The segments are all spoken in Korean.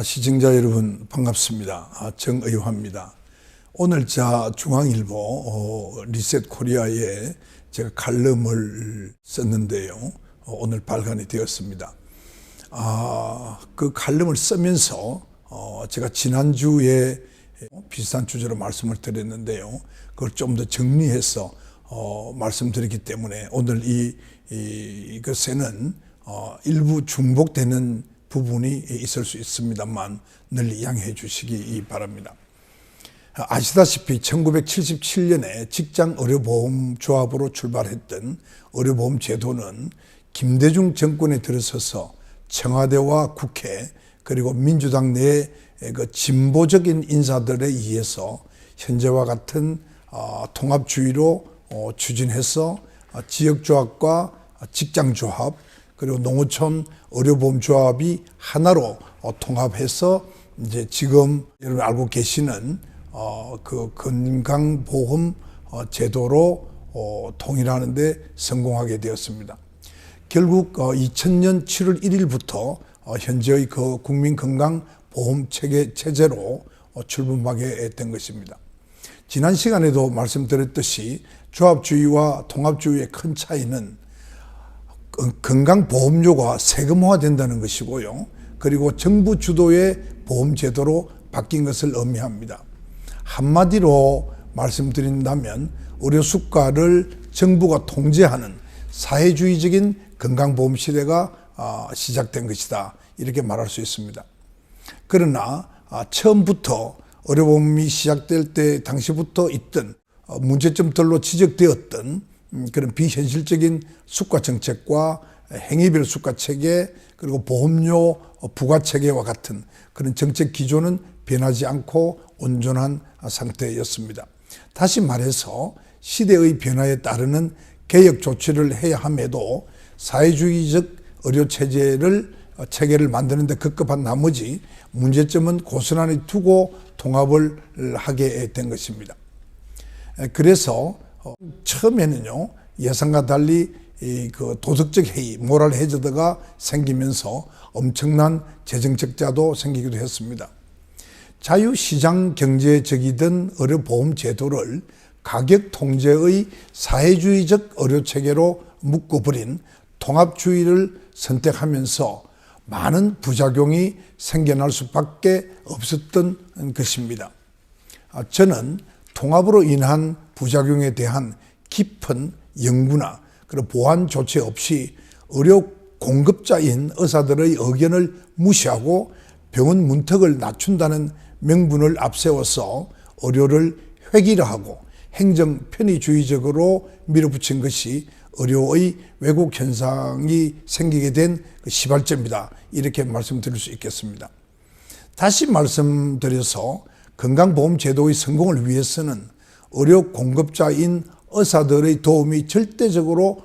시청자 여러분 반갑습니다. 정의화입니다. 오늘 중앙일보 리셋 코리아에 제가 칼럼을 썼는데요. 오늘 발간이 되었습니다. 그 칼럼을 쓰면서 제가 지난주에 비슷한 주제로 말씀을 드렸는데요. 그걸 좀 더 정리해서 말씀드리기 때문에 오늘 이것에는 일부 중복되는 부분이 있을 수 있습니다만 늘 양해해 주시기 바랍니다. 아시다시피 1977년에 직장의료보험조합으로 출발했던 의료보험 제도는 김대중 정권에 들어서서 청와대와 국회 그리고 민주당 내의 그 진보적인 인사들에 의해서 현재와 같은 통합주의로 추진해서 지역조합과 직장조합 그리고 농어촌 의료보험조합이 하나로 통합해서 이제 지금 여러분 알고 계시는 그 건강보험 제도로 통일하는 데 성공하게 되었습니다. 결국 2000년 7월 1일부터 현재의 그 국민건강보험 체제로 출범하게 된 것입니다. 지난 시간에도 말씀드렸듯이 조합주의와 통합주의의 큰 차이는 건강보험료가 세금화된다는 것이고요. 그리고 정부 주도의 보험제도로 바뀐 것을 의미합니다. 한마디로 말씀드린다면 의료수가를 정부가 통제하는 사회주의적인 건강보험 시대가 시작된 것이다. 이렇게 말할 수 있습니다. 그러나 처음부터 의료보험이 시작될 때 당시부터 있던 문제점들로 지적되었던 그런 비현실적인 수가정책과 행위별 수가체계 그리고 보험료 부과체계와 같은 그런 정책 기조는 변하지 않고 온전한 상태였습니다. 다시 말해서 시대의 변화에 따르는 개혁 조치를 해야 함에도 사회주의적 의료체계를 만드는 데 급급한 나머지 문제점은 고스란히 두고 통합을 하게 된 것입니다. 그래서 처음에는요, 예상과 달리 그 도덕적 해이, 모랄 해저드가 생기면서 엄청난 재정 적자도 생기기도 했습니다. 자유시장 경제적이던 의료보험 제도를 가격 통제의 사회주의적 의료체계로 묶어버린 통합주의를 선택하면서 많은 부작용이 생겨날 수밖에 없었던 것입니다. 저는 통합으로 인한 부작용에 대한 깊은 연구나 그런 보완 조치 없이 의료 공급자인 의사들의 의견을 무시하고 병원 문턱을 낮춘다는 명분을 앞세워서 의료를 획일화하고 행정 편의주의적으로 밀어붙인 것이 의료의 왜곡 현상이 생기게 된 시발점이다. 이렇게 말씀드릴 수 있겠습니다. 다시 말씀드려서 건강보험 제도의 성공을 위해서는 의료 공급자인 의사들의 도움이 절대적으로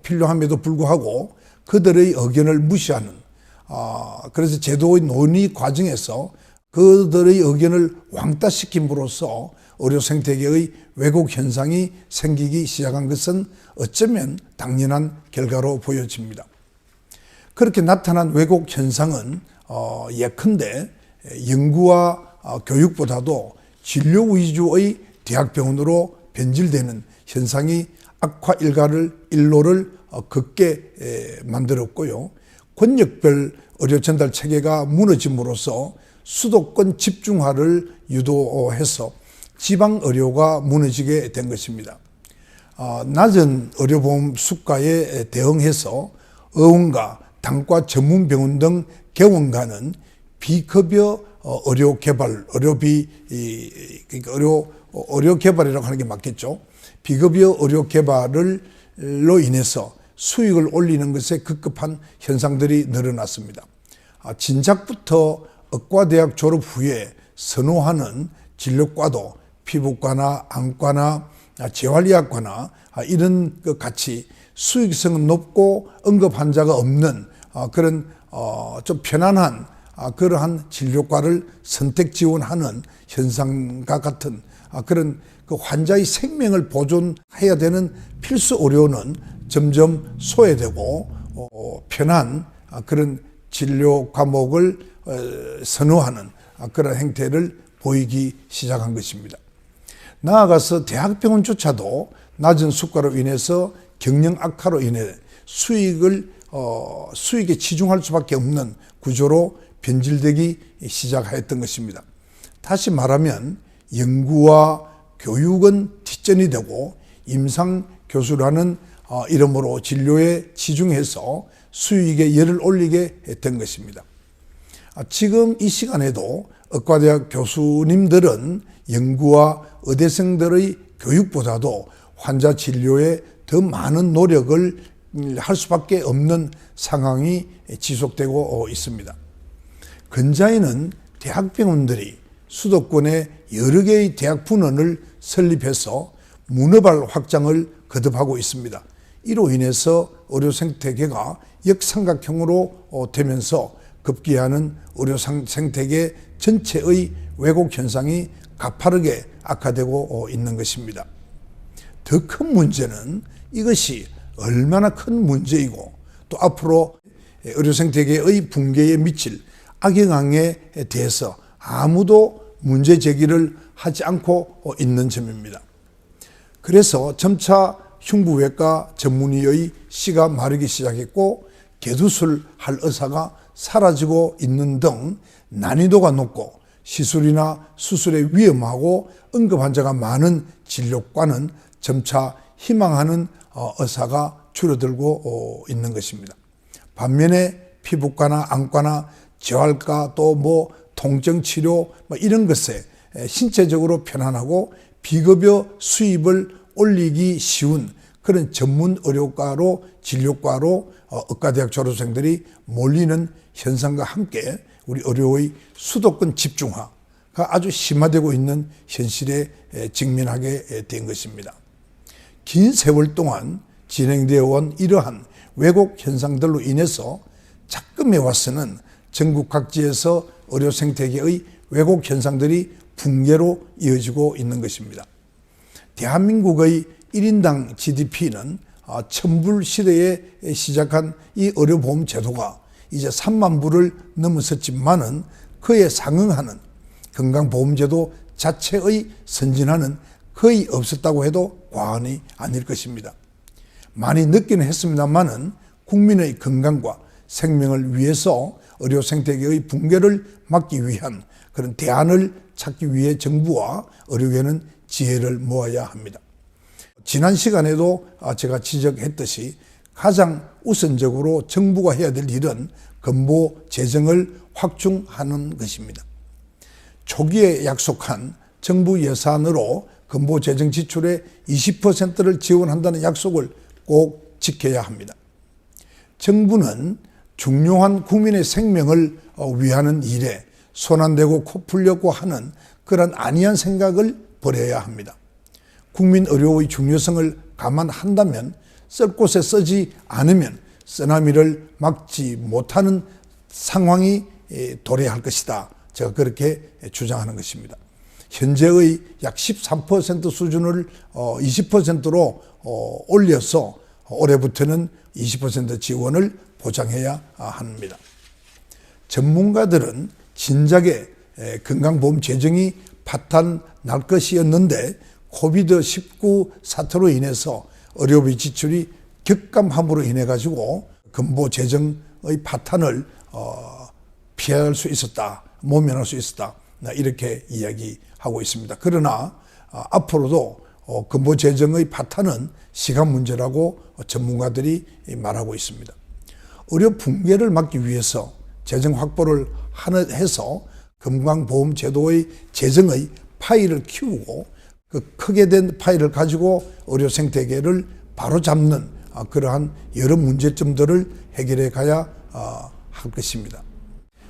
필요함에도 불구하고 그들의 의견을 무시하는 그래서 제도의 논의 과정에서 그들의 의견을 왕따시킴으로써 의료 생태계의 왜곡 현상이 생기기 시작한 것은 어쩌면 당연한 결과로 보여집니다. 그렇게 나타난 왜곡 현상은 예컨대 연구와 교육보다도 진료 위주의 대학병원으로 변질되는 현상이 악화 일로를 걷게 만들었고요. 권역별 의료 전달 체계가 무너짐으로써 수도권 집중화를 유도해서 지방 의료가 무너지게 된 것입니다. 낮은 의료보험 수가에 대응해서 의원과 단과 전문병원 등 개원과는 비급여 의료 개발, 의료 개발이라고 하는 게 맞겠죠. 비급여 의료 개발로 인해서 수익을 올리는 것에 급급한 현상들이 늘어났습니다. 진작부터 의과대학 졸업 후에 선호하는 진료과도 피부과나 안과나 재활의학과나 이런 것 같이 수익성은 높고 응급 환자가 없는 그런 좀 편안한 그러한 진료과를 선택 지원하는 현상과 같은 그런 그 환자의 생명을 보존해야 되는 필수 의료는 점점 소외되고 편한 그런 진료 과목을 선호하는 그런 행태를 보이기 시작한 것입니다. 나아가서 대학병원조차도 낮은 수가로 인해서 경영 악화로 인해 수익에 치중할 수밖에 없는 구조로 변질되기 시작하였던 것입니다. 다시 말하면 연구와 교육은 뒷전이 되고 임상 교수라는 이름으로 진료에 치중해서 수익에 열을 올리게 했던 것입니다. 지금 이 시간에도 의과대학 교수님들은 연구와 의대생들의 교육보다도 환자 진료에 더 많은 노력을 할 수밖에 없는 상황이 지속되고 있습니다. 근자에는 대학병원들이 수도권에 여러 개의 대학 분원을 설립해서 문어발 확장을 거듭하고 있습니다. 이로 인해서 의료 생태계가 역삼각형으로 되면서 급기야는 의료 생태계 전체의 왜곡 현상이 가파르게 악화되고 있는 것입니다. 더 큰 문제는 이것이 얼마나 큰 문제이고 또 앞으로 의료 생태계의 붕괴에 미칠 악영향에 대해서 아무도 문제 제기를 하지 않고 있는 점입니다. 그래서 점차 흉부외과 전문의의 씨가 마르기 시작했고 개두술 할 의사가 사라지고 있는 등 난이도가 높고 시술이나 수술에 위험하고 응급 환자가 많은 진료과는 점차 희망하는 의사가 줄어들고 있는 것입니다. 반면에 피부과나 안과나 재활과 또 통증치료 이런 것에 신체적으로 편안하고 비급여 수입을 올리기 쉬운 그런 전문 의료과로 진료과로 의과대학 졸업생들이 몰리는 현상과 함께 우리 의료의 수도권 집중화가 아주 심화되고 있는 현실에 직면하게 된 것입니다. 긴 세월 동안 진행되어 온 이러한 왜곡 현상들로 인해서 자금에 와서는 전국 각지에서 의료 생태계의 왜곡 현상들이 붕괴로 이어지고 있는 것입니다. 대한민국의 1인당 GDP는 천불 시대에 시작한 이 의료보험 제도가 이제 3만 불을 넘어섰지만은 그에 상응하는 건강보험제도 자체의 선진화는 거의 없었다고 해도 과언이 아닐 것입니다. 많이 늦기는 했습니다만은 국민의 건강과 생명을 위해서 의료 생태계의 붕괴를 막기 위한 그런 대안을 찾기 위해 정부와 의료계는 지혜를 모아야 합니다. 지난 시간에도 제가 지적했듯이 가장 우선적으로 정부가 해야 될 일은 건보 재정을 확충하는 것입니다. 초기에 약속한 정부 예산으로 건보 재정 지출의 20%를 지원한다는 약속을 꼭 지켜야 합니다. 정부는 중요한 국민의 생명을 위하는 일에 손 안 대고 코 풀려고 하는 그런 안이한 생각을 버려야 합니다. 국민 의료의 중요성을 감안한다면 쓸 곳에 쓰지 않으면 쓰나미를 막지 못하는 상황이 도래할 것이다. 제가 그렇게 주장하는 것입니다. 현재의 약 13% 수준을 20%로 올려서 올해부터는 20% 지원을 보장해야 합니다. 전문가들은 진작에 건강보험 재정이 파탄 날 것이었는데 코비드-19 사태로 인해서 의료비 지출이 격감함으로 인해 가지고 건보 재정의 파탄을 피할 수 있었다, 모면할 수 있었다, 이렇게 이야기하고 있습니다. 그러나 앞으로도 건보 재정의 파탄은 시간 문제라고 전문가들이 말하고 있습니다. 의료 붕괴를 막기 위해서 재정 확보를 해서 건강보험 제도의 재정의 파이를 키우고 그 크게 된 파이를 가지고 의료 생태계를 바로잡는 그러한 여러 문제점들을 해결해 가야 할 것입니다.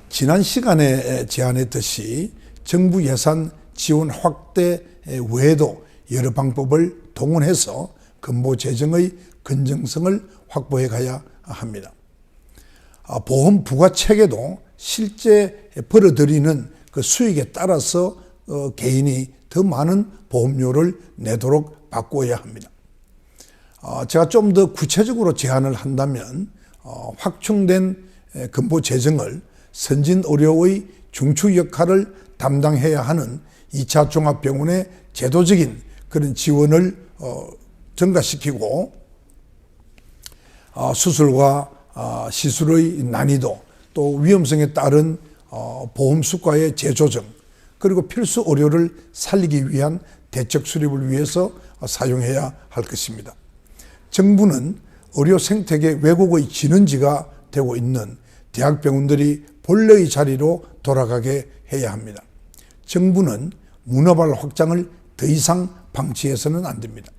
지난 시간에 제안했듯이 정부 예산 지원 확대 외에도 여러 방법을 동원해서 건보 재정의 건전성을 확보해 가야 합니다. 보험 부과 체계도 실제 벌어들이는 그 수익에 따라서 개인이 더 많은 보험료를 내도록 바꿔야 합니다. 제가 좀 더 구체적으로 제안을 한다면 확충된 근보 재정을 선진 의료의 중추 역할을 담당해야 하는 2차 종합병원의 제도적인 그런 지원을 증가시키고 수술과 시술의 난이도 또 위험성에 따른 보험 수가의 재조정 그리고 필수 의료를 살리기 위한 대책 수립을 위해서 사용해야 할 것입니다. 정부는 의료 생태계 왜곡의 진원지가 되고 있는 대학병원들이 본래의 자리로 돌아가게 해야 합니다. 정부는 문어발 확장을 더 이상 방치해서는 안 됩니다.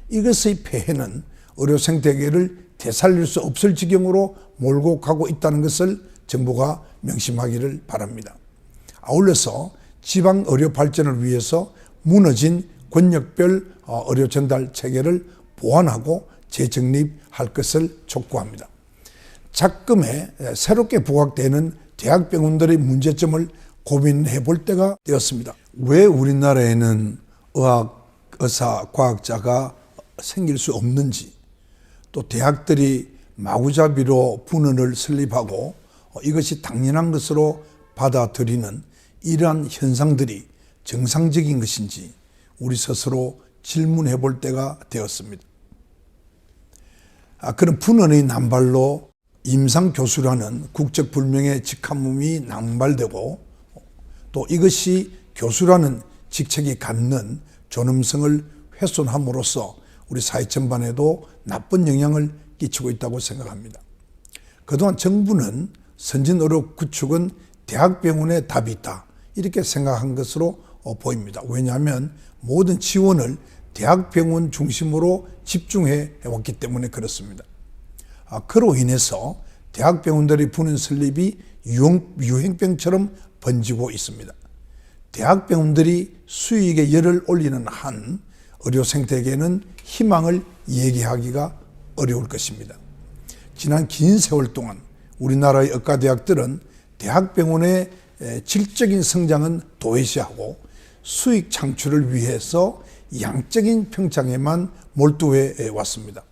이것의 폐해는 의료 생태계를 되살릴 수 없을 지경으로 몰고 가고 있다는 것을 정부가 명심하기를 바랍니다. 아울러서 지방 의료 발전을 위해서 무너진 권역별 의료 전달 체계를 보완하고 재정립할 것을 촉구합니다. 작금에 새롭게 부각되는 대학병원들의 문제점을 고민해 볼 때가 되었습니다. 왜 우리나라에는 의사, 과학자가 생길 수 없는지, 또 대학들이 마구잡이로 분원을 설립하고 이것이 당연한 것으로 받아들이는 이러한 현상들이 정상적인 것인지 우리 스스로 질문해 볼 때가 되었습니다. 그런 분원의 남발로 임상교수라는 국적불명의 직함이 낭발되고 또 이것이 교수라는 직책이 갖는 존엄성을 훼손함으로써 우리 사회 전반에도 나쁜 영향을 끼치고 있다고 생각합니다. 그동안 정부는 선진의료 구축은 대학병원에 답이 있다 이렇게 생각한 것으로 보입니다. 왜냐하면 모든 지원을 대학병원 중심으로 집중해 왔기 때문에 그렇습니다. 그로 인해서 대학병원들의 분원 설립이 유행병처럼 번지고 있습니다. 대학병원들이 수익에 열을 올리는 한 의료 생태계는 희망을 얘기하기가 어려울 것입니다. 지난 긴 세월 동안 우리나라의 의과대학들은 대학병원의 질적인 성장은 도외시하고 수익 창출을 위해서 양적인 평창에만 몰두해 왔습니다.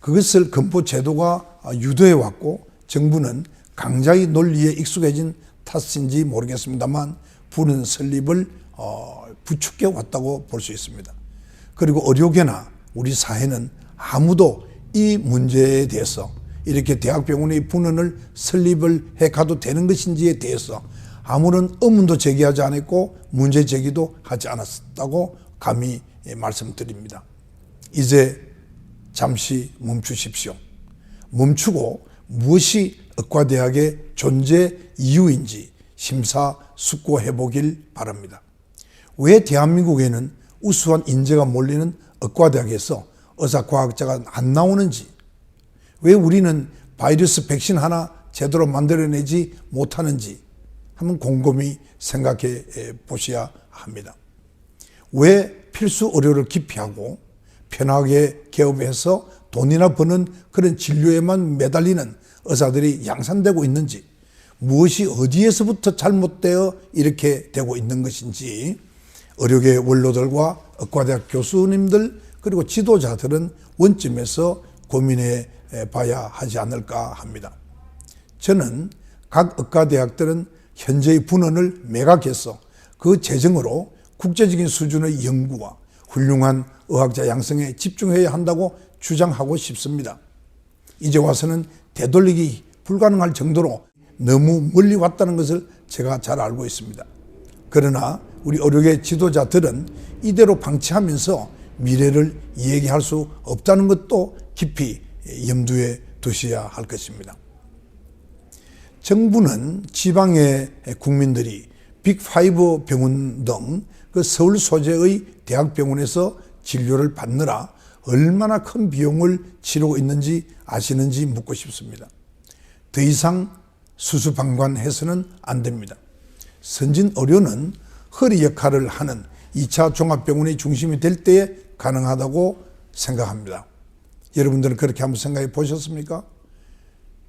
그것을 근보 제도가 유도해 왔고 정부는 강자의 논리에 익숙해진 탓인지 모르겠습니다만 분원 설립을 부추겨 왔다고 볼 수 있습니다. 그리고 의료계나 우리 사회는 아무도 이 문제에 대해서 이렇게 대학병원의 분원을 설립을 해 가도 되는 것인지에 대해서 아무런 의문도 제기하지 않았고 문제 제기도 하지 않았다고 감히 말씀드립니다. 이제 잠시 멈추십시오. 멈추고 무엇이 의과대학의 존재 이유인지 심사숙고해 보길 바랍니다. 왜 대한민국에는 우수한 인재가 몰리는 의과대학에서 의사과학자가 안 나오는지, 왜 우리는 바이러스 백신 하나 제대로 만들어내지 못하는지 한번 곰곰이 생각해 보셔야 합니다. 왜 필수 의료를 기피하고 편하게 개업해서 돈이나 버는 그런 진료에만 매달리는 의사들이 양산되고 있는지, 무엇이 어디에서부터 잘못되어 이렇게 되고 있는 것인지 의료계 원로들과 의과대학 교수님들 그리고 지도자들은 원점에서 고민해 봐야 하지 않을까 합니다. 저는 각 의과대학들은 현재의 분원을 매각해서 그 재정으로 국제적인 수준의 연구와 훌륭한 의학자 양성에 집중해야 한다고 주장하고 싶습니다. 이제 와서는 되돌리기 불가능할 정도로 너무 멀리 왔다는 것을 제가 잘 알고 있습니다. 그러나 우리 의료계 지도자들은 이대로 방치하면서 미래를 얘기할 수 없다는 것도 깊이 염두에 두셔야 할 것입니다. 정부는 지방의 국민들이 빅5 병원 등 그 서울 소재의 대학병원에서 진료를 받느라 얼마나 큰 비용을 치르고 있는지 아시는지 묻고 싶습니다. 더 이상 수수방관해서는 안 됩니다. 선진 의료는 허리 역할을 하는 2차 종합병원의 중심이 될 때에 가능하다고 생각합니다. 여러분들은 그렇게 한번 생각해 보셨습니까?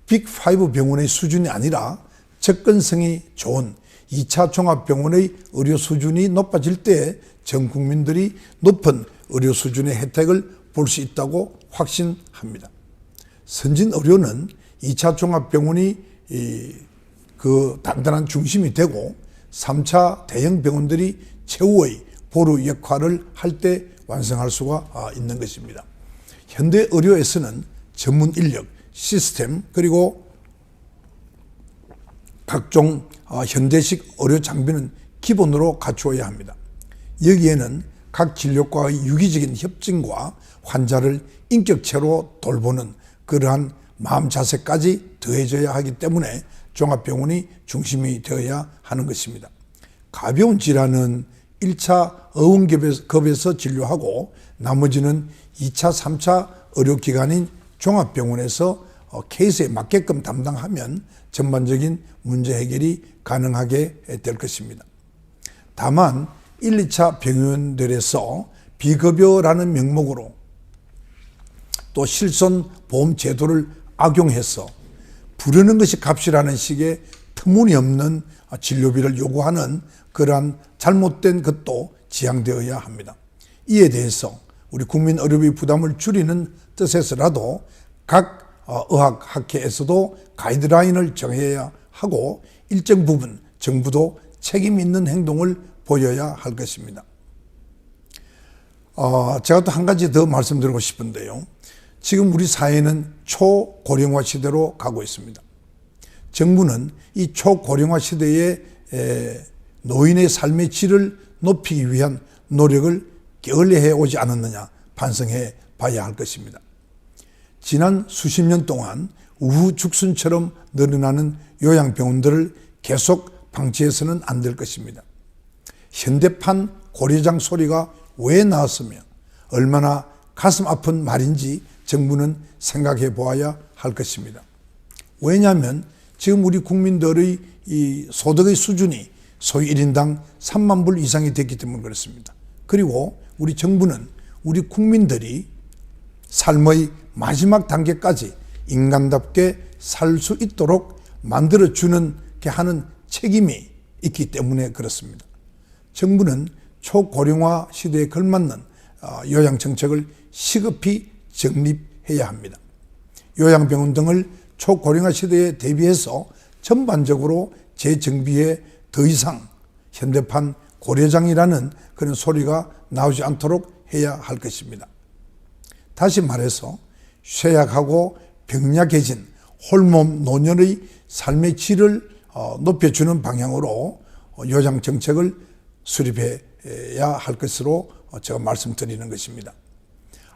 빅5 병원의 수준이 아니라 접근성이 좋은 2차 종합병원의 의료 수준이 높아질 때 전 국민들이 높은 의료 수준의 혜택을 볼 수 있다고 확신합니다. 선진 의료는 2차 종합병원이 그 단단한 중심이 되고 3차 대형 병원들이 최후의 보루 역할을 할 때 완성할 수가 있는 것입니다. 현대 의료에서는 전문 인력, 시스템 그리고 각종 현대식 의료 장비는 기본으로 갖추어야 합니다. 여기에는 각 진료과의 유기적인 협진과 환자를 인격체로 돌보는 그러한 마음 자세까지 더해져야 하기 때문에 종합병원이 중심이 되어야 하는 것입니다. 가벼운 질환은 1차 의원급에서 진료하고 나머지는 2차, 3차 의료기관인 종합병원에서 케이스에 맞게끔 담당하면 전반적인 문제 해결이 가능하게 될 것입니다. 다만 1, 2차 병원들에서 비급여라는 명목으로 또 실손보험 제도를 악용해서 부르는 것이 값이라는 식의 터무니없는 진료비를 요구하는 그러한 잘못된 것도 지양되어야 합니다. 이에 대해서 우리 국민 의료비 부담을 줄이는 뜻에서라도 각 의학학회에서도 가이드라인을 정해야 하고 일정 부분 정부도 책임 있는 행동을 보여야 할 것입니다. 제가 또 한 가지 더 말씀드리고 싶은데요. 지금 우리 사회는 초고령화 시대로 가고 있습니다. 정부는 이 초고령화 시대에 노인의 삶의 질을 높이기 위한 노력을 게을리해 오지 않았느냐 반성해 봐야 할 것입니다. 지난 수십 년 동안 우후죽순처럼 늘어나는 요양병원들을 계속 방치해서는 안 될 것입니다. 현대판 고려장 소리가 왜 나왔으며 얼마나 가슴 아픈 말인지 정부는 생각해 보아야 할 것입니다. 왜냐하면 지금 우리 국민들의 이 소득의 수준이 소위 1인당 3만 불 이상이 됐기 때문에 그렇습니다. 그리고 우리 정부는 우리 국민들이 삶의 마지막 단계까지 인간답게 살 수 있도록 만들어주는 게 하는 책임이 있기 때문에 그렇습니다. 정부는 초고령화 시대에 걸맞는 요양정책을 시급히 정립해야 합니다. 요양병원 등을 초고령화 시대에 대비해서 전반적으로 재정비해 더 이상 현대판 고려장이라는 그런 소리가 나오지 않도록 해야 할 것입니다. 다시 말해서 쇠약하고 병약해진 홀몸 노년의 삶의 질을 높여주는 방향으로 요양정책을 수립해야 할 것으로 제가 말씀드리는 것입니다.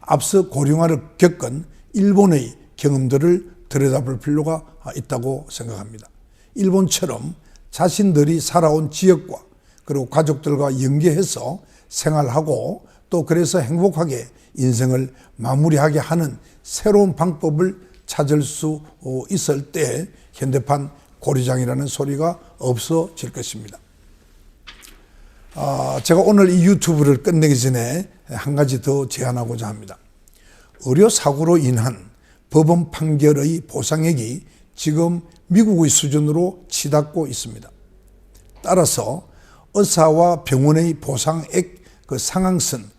앞서 고령화를 겪은 일본의 경험들을 들여다볼 필요가 있다고 생각합니다. 일본처럼 자신들이 살아온 지역과 그리고 가족들과 연계해서 생활하고 또 그래서 행복하게 인생을 마무리하게 하는 새로운 방법을 찾을 수 있을 때 현대판 고려장이라는 소리가 없어질 것입니다. 제가 오늘 이 유튜브를 끝내기 전에 한 가지 더 제안하고자 합니다. 의료사고로 인한 법원 판결의 보상액이 지금 미국의 수준으로 치닫고 있습니다. 따라서 의사와 병원의 보상액 그 상한선,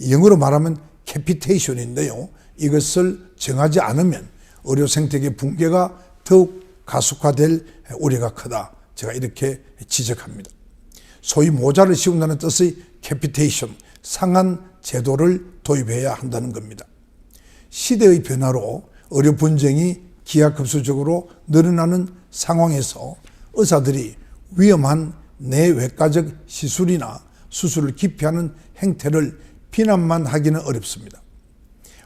영어로 말하면 캐피테이션인데요. 이것을 정하지 않으면 의료 생태계 붕괴가 더욱 가속화될 우려가 크다. 제가 이렇게 지적합니다. 소위 모자를 씌운다는 뜻의 캐피테이션, 상한 제도를 도입해야 한다는 겁니다. 시대의 변화로 의료 분쟁이 기하급수적으로 늘어나는 상황에서 의사들이 위험한 내외과적 시술이나 수술을 기피하는 행태를 비난만 하기는 어렵습니다.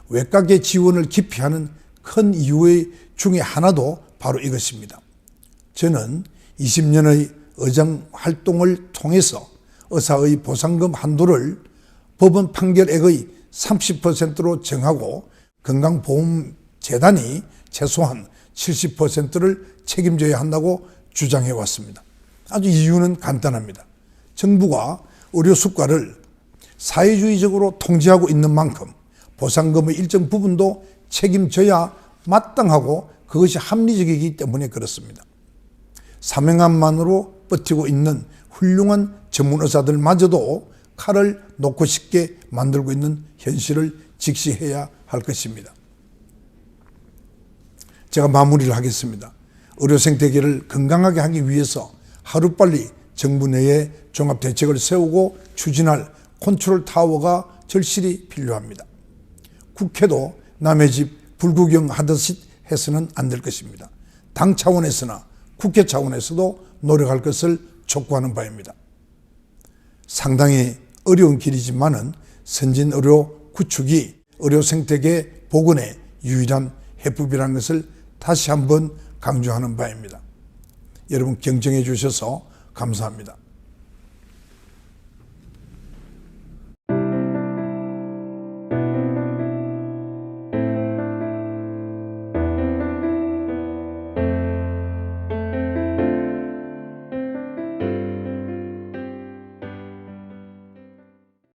외과계 지원을 기피하는 큰 이유 중에 하나도 바로 이것입니다. 저는 20년의 의정 활동을 통해서 의사의 보상금 한도를 법원 판결액의 30%로 정하고 건강보험재단이 최소한 70%를 책임져야 한다고 주장해 왔습니다. 아주 이유는 간단합니다. 정부가 의료 수가를 사회주의적으로 통제하고 있는 만큼 보상금의 일정 부분도 책임져야 마땅하고 그것이 합리적이기 때문에 그렇습니다. 사명감만으로 버티고 있는 훌륭한 전문 의사들마저도 칼을 놓고 싶게 만들고 있는 현실을 직시해야 할 것입니다. 제가 마무리를 하겠습니다. 의료생태계를 건강하게 하기 위해서 하루빨리 정부 내에 종합대책을 세우고 추진할 컨트롤 타워가 절실히 필요합니다. 국회도 남의 집 불구경 하듯이 해서는 안 될 것입니다. 당 차원에서나 국회 차원에서도 노력할 것을 촉구하는 바입니다. 상당히 어려운 길이지만은 선진 의료 구축이 의료 생태계 복원의 유일한 해법이라는 것을 다시 한번 강조하는 바입니다. 여러분 경청해 주셔서 감사합니다.